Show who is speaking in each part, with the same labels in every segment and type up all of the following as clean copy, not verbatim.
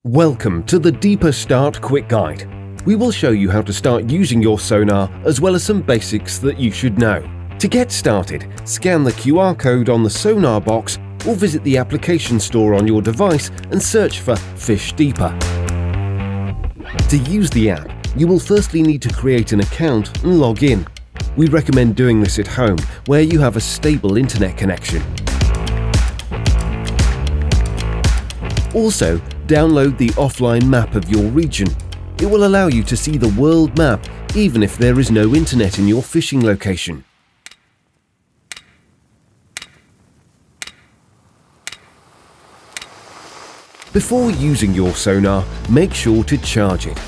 Speaker 1: Welcome to the Deeper Start Quick Guide. We will show you how to start using your sonar as well as some basics that you should know. To get started, scan the QR code on the sonar box or visit the application store on your device and search for Fish Deeper. To use the app, you will firstly need to create an account and log in. We recommend doing this at home where you have a stable internet connection. Also, download the offline map of your region. It will allow you to see the world map even if there is no internet in your fishing location. Before using your sonar, make sure to charge it.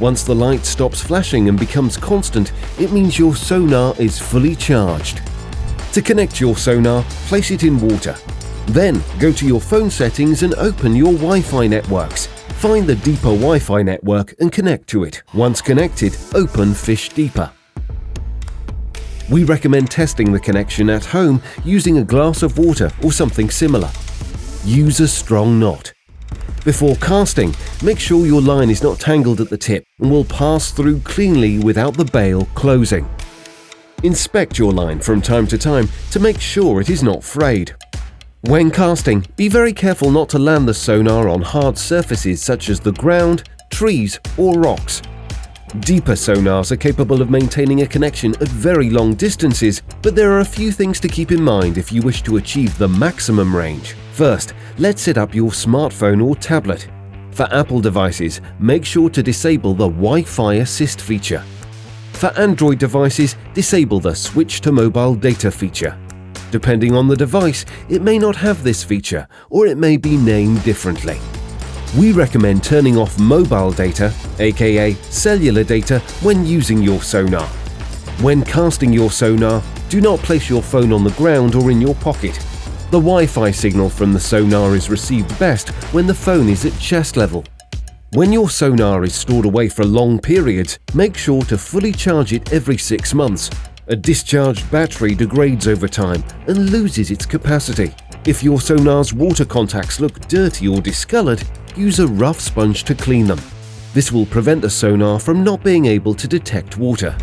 Speaker 1: Once the light stops flashing and becomes constant, it means your sonar is fully charged. To connect your sonar, place it in water. Then, go to your phone settings and open your Wi-Fi networks. Find the Deeper Wi-Fi network and connect to it. Once connected, open Fish Deeper. We recommend testing the connection at home using a glass of water or something similar. Use a strong knot. Before casting, make sure your line is not tangled at the tip and will pass through cleanly without the bail closing. Inspect your line from time to make sure it is not frayed. When casting, be very careful not to land the sonar on hard surfaces such as the ground, trees, or rocks. Deeper sonars are capable of maintaining a connection at very long distances, but there are a few things to keep in mind if you wish to achieve the maximum range. First, let's set up your smartphone or tablet. For Apple devices, make sure to disable the Wi-Fi Assist feature. For Android devices, disable the Switch to Mobile Data feature. Depending on the device, it may not have this feature, or it may be named differently. We recommend turning off mobile data, aka cellular data, when using your sonar. When casting your sonar, do not place your phone on the ground or in your pocket. The Wi-Fi signal from the sonar is received best when the phone is at chest level. When your sonar is stored away for long periods, make sure to fully charge it every 6 months. A discharged battery degrades over time and loses its capacity. If your sonar's water contacts look dirty or discolored, use a rough sponge to clean them. This will prevent the sonar from not being able to detect water.